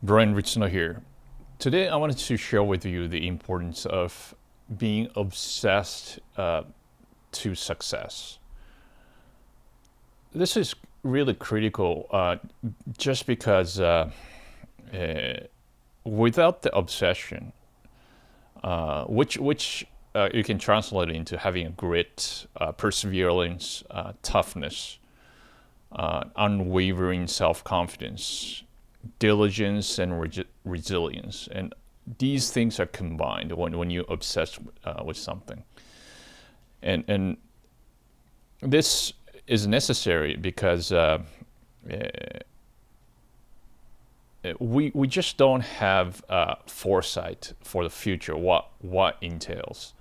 Brian Ritzner here. Today, I wanted to share with you the importance of being obsessed to success. This is really critical just because uh, without the obsession, which you can translate into having a grit, perseverance, toughness, unwavering self confidence, diligence, and resilience. And these things are combined when you obsess with something. And this is necessary because we just don't have foresight for the future, what entails.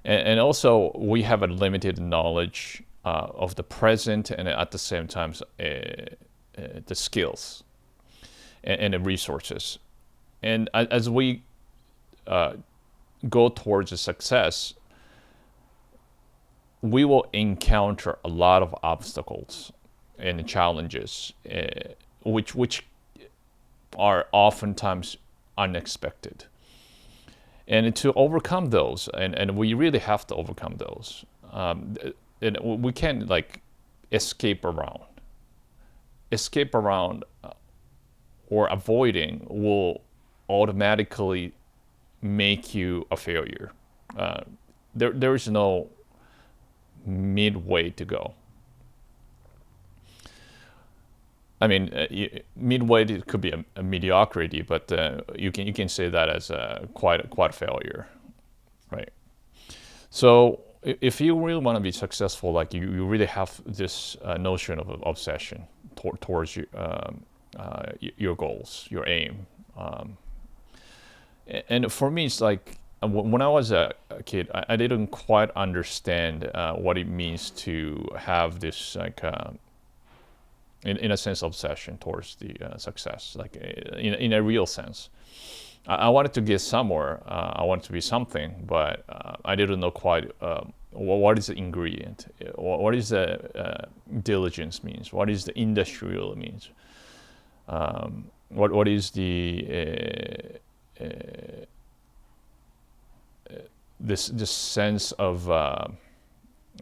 And also, we have a limited knowledge of the present and at the same time the skills and the resources. And as we go towards a success, we will encounter a lot of obstacles and challenges, which are oftentimes unexpected. And to overcome those, and we really have to overcome those, and we can't like escape around. Escape around or avoiding will automatically make you a failure. Uh, there is no midway to go. I mean, midway it could be a mediocrity, but you can say that as quite a failure, right? So if you really want to be successful, like you really have this notion of obsession towards your goals, your aim. And for me, it's like when I was a kid, I didn't quite understand what it means to have this like in a sense obsession towards the success, like in a real sense. I wanted to get somewhere. I wanted to be something, but I didn't know quite what is the ingredient, what is the diligence means, what is the industrial means, what is the this sense of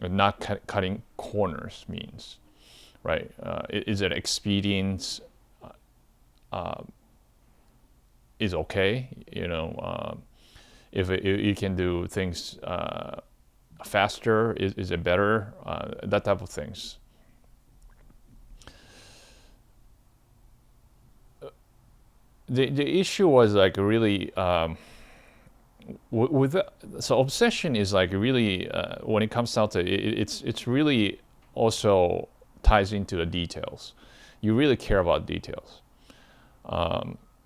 not cutting corners means, right? Is it expedience is okay, if you can do things faster, is it better? That type of things. The issue was like really with so obsession is like really when it comes down to it, it's really also ties into the details. You really care about details,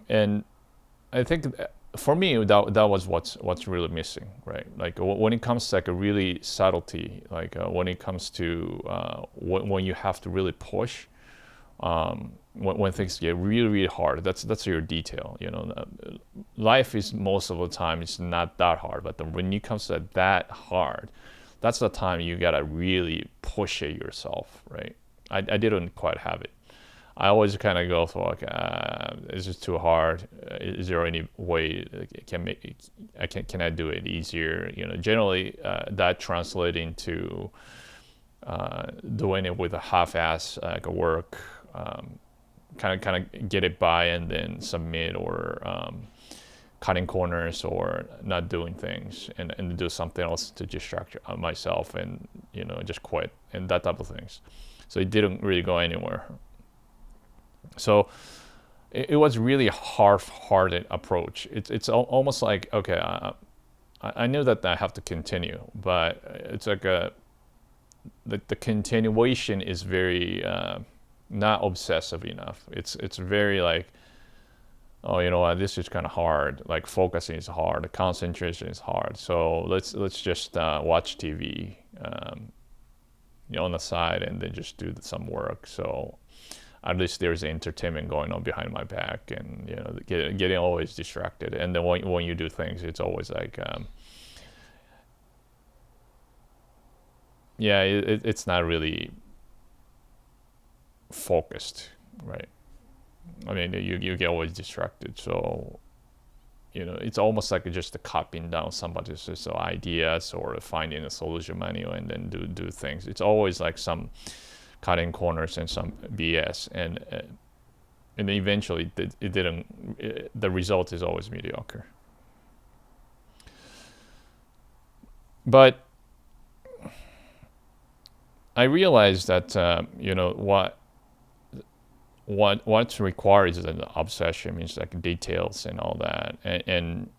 and I think for me that was what's really missing, right? Like when it comes to like a really subtlety, like when it comes to when you have to really push, when things get really hard, that's your detail. Life is most of the time it's not that hard, but when it comes to that hard, that's the time you gotta really push it yourself, right? I didn't quite have it. I always kind of go for like, is this too hard? Is there any way can I do it easier? Generally that translates into doing it with a half-ass work, kind of get it by and then submit, or cutting corners or not doing things, and do something else to distract myself, and just quit and that type of things. So it didn't really go anywhere. So it was really half-hearted approach. It's almost like, okay, I knew that I have to continue, but it's like the continuation is very not obsessive enough. It's very like, oh, you know what, this is kind of hard. Like focusing is hard, concentration is hard. So let's just watch TV, on the side, and then just do some work. So at least there's entertainment going on behind my back, and getting always distracted. And then when you do things, it's always like, yeah, it's not really focused, right? I mean, you get always distracted. So, it's almost like just copying down somebody's just ideas or finding a solution manual and then do things. It's always like some cutting corners and some BS, and eventually it didn't. The result is always mediocre. But I realized that what's required is an obsession, means like details and all that. And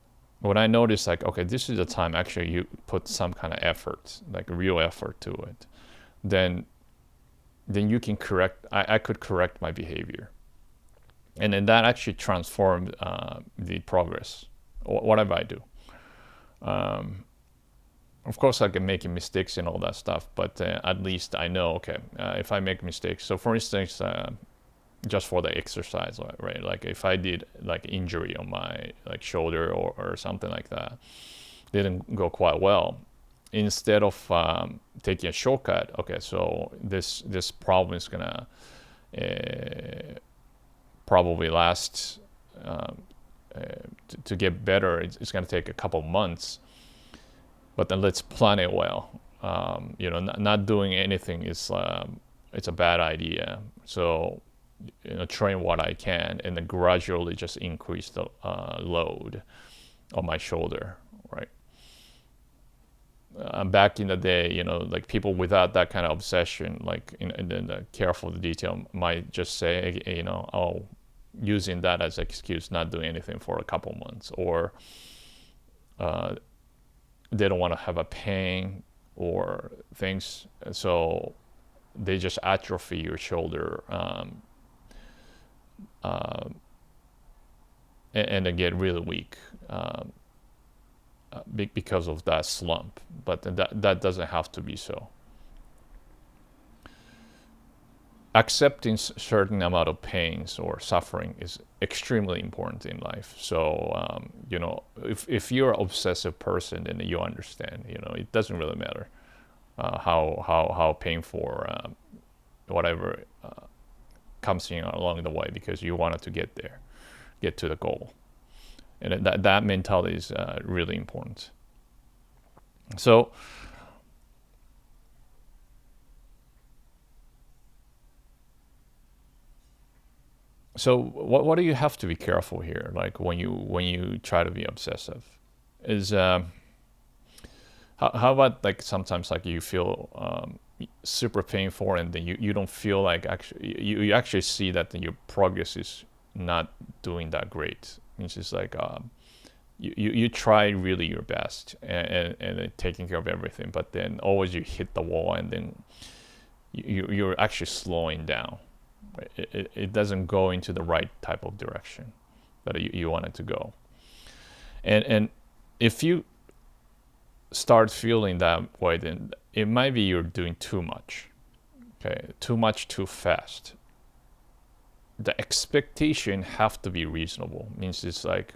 when I noticed, like, okay, this is the time actually you put some kind of effort, like real effort to it, then you can correct. I could correct my behavior, and then that actually transformed the progress. Whatever I do. Of course, I can make mistakes and all that stuff, but at least I know, okay, if I make mistakes. So, for instance, just for the exercise, right? Like if I did like injury on my like shoulder or something like that, didn't go quite well. Instead of taking a shortcut, okay, so this problem is gonna probably last to get better. It's gonna take a couple months, but then let's plan it well. Not doing anything is it's a bad idea. So train what I can and then gradually just increase the load on my shoulder, right? Back in the day, like people without that kind of obsession, like and then the careful detail, might just say, oh, using that as an excuse, not doing anything for a couple months, or they don't want to have a pain or things, so they just atrophy your shoulder. And then get really weak because of that slump. But that doesn't have to be so. Accepting certain amount of pains or suffering is extremely important in life. So if you're an obsessive person, then you understand. It doesn't really matter how painful or whatever comes in along the way, because you wanted to get to the goal, and that mentality is really important. So what do you have to be careful here? Like when you try to be obsessive, is how about like sometimes like you feel super painful and then you don't feel like actually you actually see that your progress is not doing that great. It's just like you try really your best and taking care of everything, but then always you hit the wall and then you're actually slowing down. It doesn't go into the right type of direction that you want it to go. And if you start feeling that way, then it might be you're doing too much. Okay, too much too fast. The expectation have to be reasonable. Means it's like,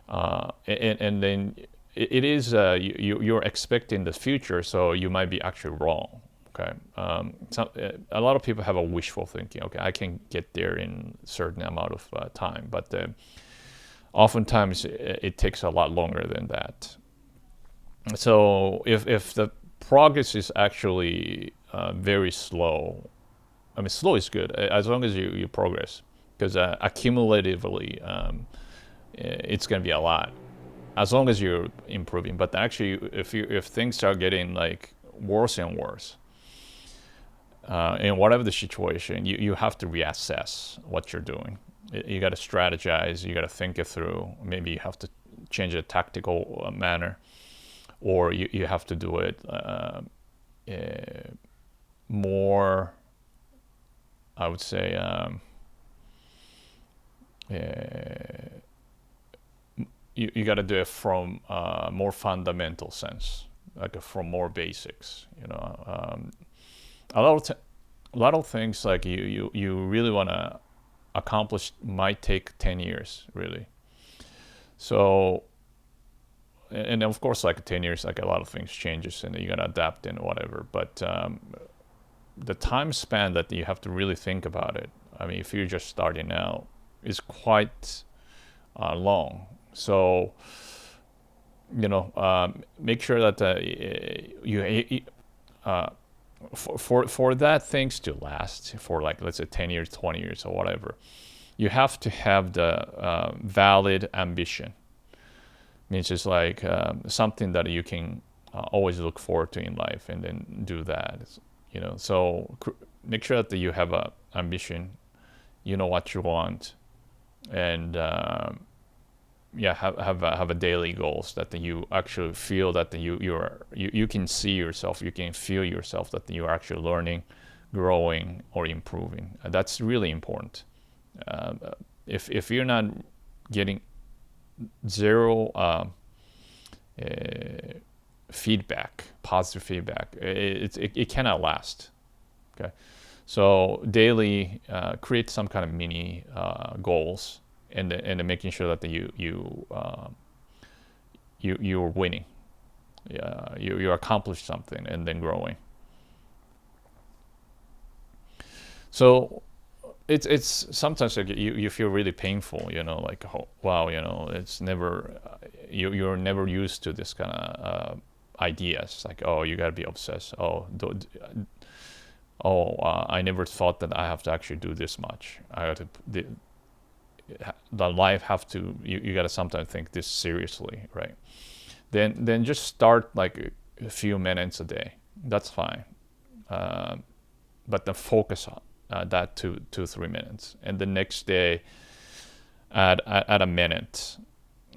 and then it is you're expecting the future, so you might be actually wrong. Okay, a lot of people have a wishful thinking. Okay, I can get there in a certain amount of time, but oftentimes it takes a lot longer than that. So if the progress is actually very slow, I mean, slow is good as long as you progress, because accumulatively it's going to be a lot as long as you're improving. But actually, if things start getting like worse and worse, in whatever the situation, you have to reassess what you're doing. You got to strategize. You got to think it through. Maybe you have to change a tactical manner, or you have to do it more, I would say, you got to do it from a more fundamental sense, like from more basics. A lot of things like you really want to accomplish might take 10 years, really. So, and of course, like 10 years, like a lot of things changes and you got to adapt and whatever. But the time span that you have to really think about it, I mean, if you're just starting out, is quite long. So make sure that uh, for that things to last for like let's say 10 years, 20 years, or whatever. You have to have the valid ambition. Means it's like something that you can always look forward to in life, and then do that. So make sure that you have a ambition. You know what you want, and yeah, have a daily goals that you actually feel that you can see yourself, you can feel yourself that you're actually learning, growing, or improving. That's really important. If you're not getting zero feedback, positive feedback, it cannot last. Okay, so daily create some kind of mini goals, and making sure that you're winning. You accomplish something and then growing. So it's sometimes like you feel really painful, like, oh, wow, it's never you're never used to this kind of ideas, like, oh, you got to be obsessed, I never thought that I have to actually do this much. I have to the life have to you got to sometimes think this seriously, right? Then just start like a few minutes a day. That's fine. But then focus on that 2 3 minutes, and the next day add a minute,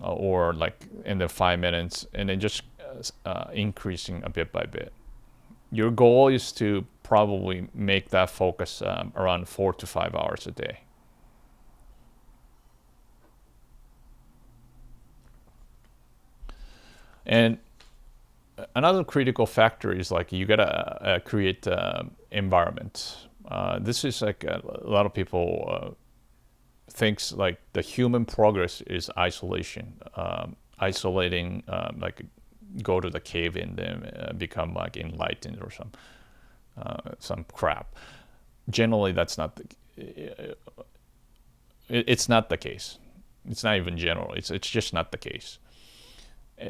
or like in the 5 minutes, and then just increasing a bit by bit. Your goal is to probably make that focus around 4 to 5 hours a day. And another critical factor is like you gotta create environment. This is like a lot of people thinks like the human progress is isolation, isolating, like go to the cave and then become like enlightened or some crap. Generally, that's not it's not the case. It's not even general. It's just not the case.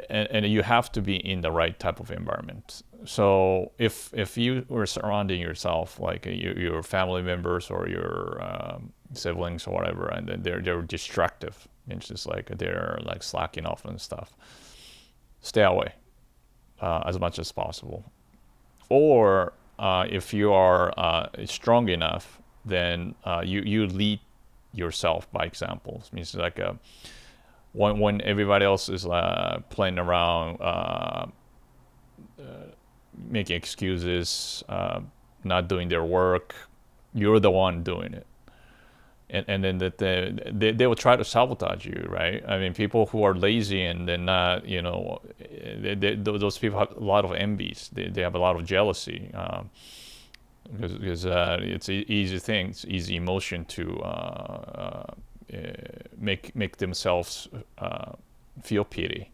And you have to be in the right type of environment. So if you were surrounding yourself like your family members or your siblings or whatever, and then they're destructive, it's just like they're like slacking off and stuff, stay away as much as possible. Or if you are strong enough, then you lead yourself by example. It means like when everybody else is playing around, making excuses, not doing their work, you're the one doing it. And then that they will try to sabotage you, right? I mean, people who are lazy and they're not, those people have a lot of envies. They have a lot of jealousy, because it's an easy thing, it's easy emotion to make themselves feel pity.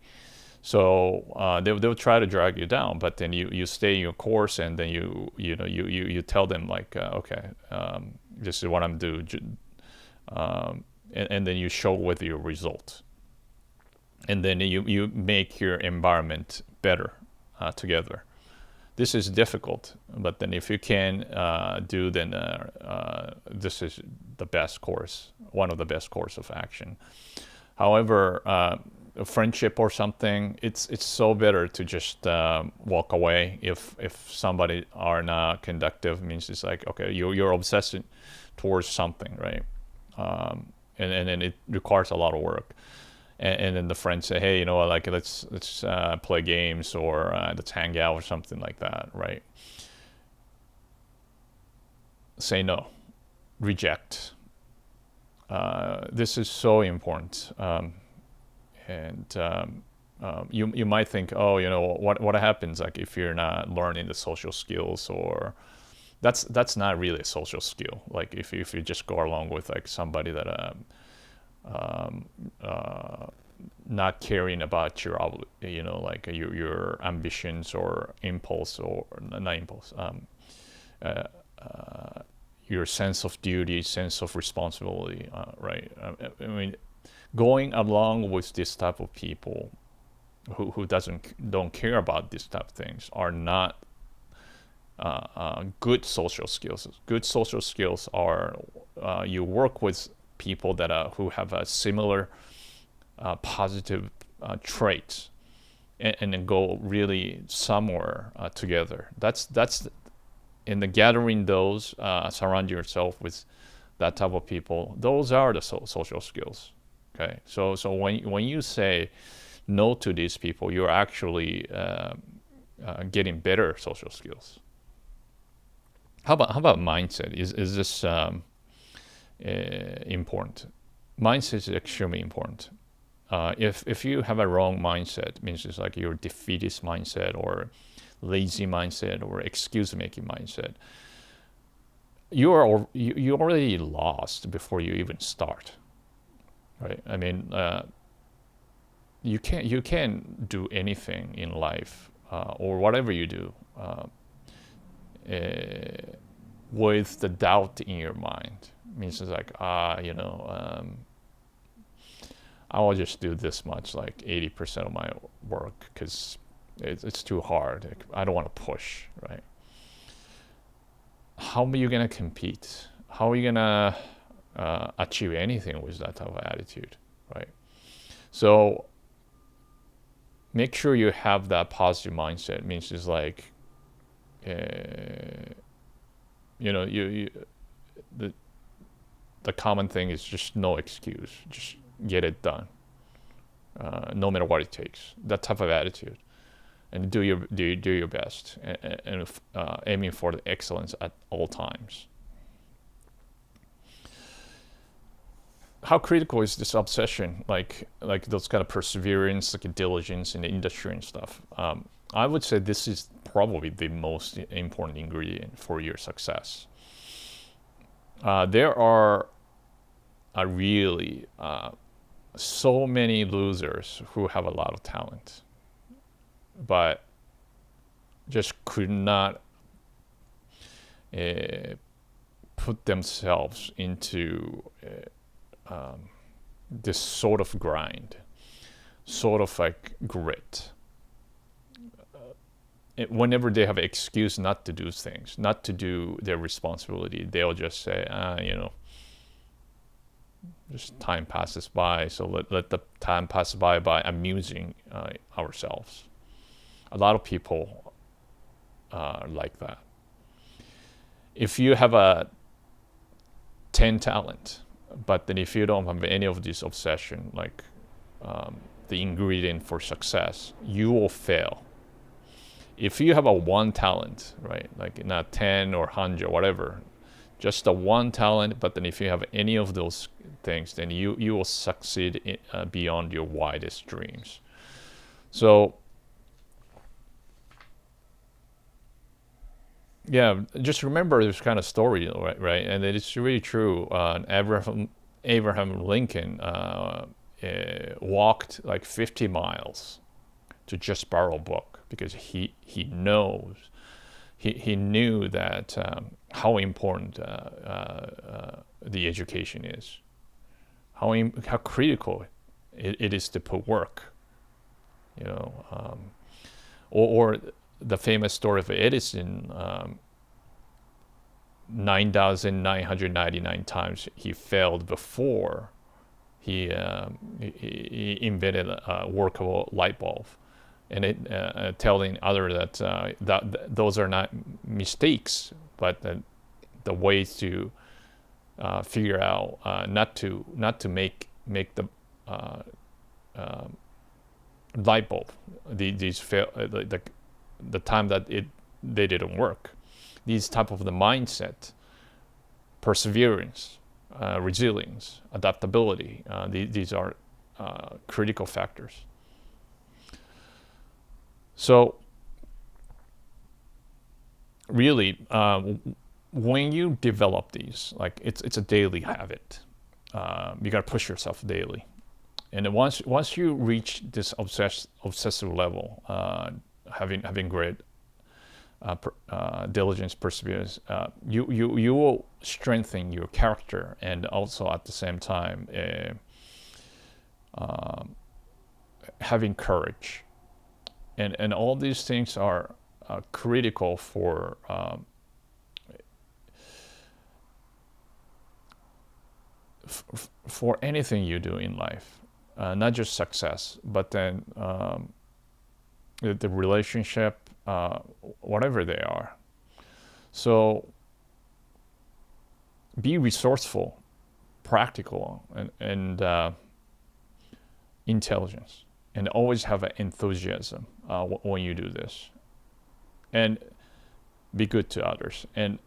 So they'll try to drag you down, but then you stay in your course, and then you tell them like, okay, this is what I'm doing, and then you show with your result, and then you make your environment better together. This is difficult, but then if you can do, then this is the best course, one of the best course of action. However, a friendship or something, it's so better to just walk away if somebody are not conductive. It means it's like, okay, you're obsessed towards something, right? And then it requires a lot of work. And then the friends say, hey, like let's play games, or let's hang out or something like that, right? Say no, reject. This is so important. And you might think, oh, what happens like if you're not learning the social skills, or that's not really a social skill. Like if you just go along with like somebody that not caring about your like your ambitions or impulse, or not impulse, your sense of duty, sense of responsibility, right? I mean, going along with this type of people who don't care about these type of things are not good social skills. Good social skills are you work with people that who have a similar positive traits, and then go really somewhere together. That's in the gathering those, surround yourself with that type of people. Those are the social skills. Okay, so when you say no to these people, you're actually getting better social skills. How about mindset? Is this important? Mindset is extremely important. If you have a wrong mindset, it means it's like your defeatist mindset or lazy mindset or excuse making mindset, you already lost before you even start, right? I mean, you can't do anything in life or whatever you do with the doubt in your mind. It means it's like I will just do this much, like 80% of my work, because it's too hard. I don't want to push, right? How are you gonna compete? How are you gonna achieve anything with that type of attitude, right? So make sure you have that positive mindset. It means it's like, you the common thing is just no excuse, just get it done, no matter what it takes. That type of attitude, and do your best, and aiming for the excellence at all times. How critical is this obsession, like those kind of perseverance, like diligence in the industry and stuff? I would say this is probably the most important ingredient for your success. There are really so many losers who have a lot of talent, but just could not put themselves into this sort of grind, sort of like grit. Whenever they have an excuse not to do things, not to do their responsibility, they'll just say, just time passes by, so let the time pass by amusing ourselves. A lot of people are like that. If you have a 10 talent, but then if you don't have any of this obsession, like the ingredient for success, you will fail. If you have a one talent, right, like not 10 or 100, whatever, just a one talent, but then if you have any of those things, then you will succeed beyond your widest dreams. So yeah, just remember this kind of story, right? And it's really true. Abraham Lincoln walked like 50 miles to just borrow a book, because he knew that how important the education is, how critical it is to put work, or the famous story of Edison. 9,999 times he failed before he invented a workable light bulb, and telling others that those are not mistakes, but the ways to figure out not to make the light bulb. These fail the time that they didn't work. These type of the mindset, perseverance, resilience, adaptability. These are critical factors. So really, when you develop these, like it's a daily habit. You gotta push yourself daily, and then once you reach this obsessive level, having great diligence, perseverance, you will strengthen your character, and also at the same time having courage, and all these things are critical for anything you do in life, not just success, but then the relationship, whatever they are. So be resourceful, practical, and intelligence, and always have an enthusiasm when you do this, and be good to others. And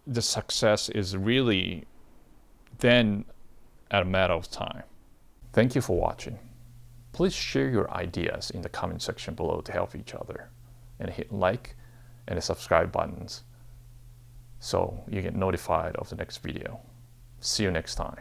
the success is really then a matter of time. Thank you for watching. Please share your ideas in the comment section below to help each other, and hit like and the subscribe buttons so you get notified of the next video. See you next time.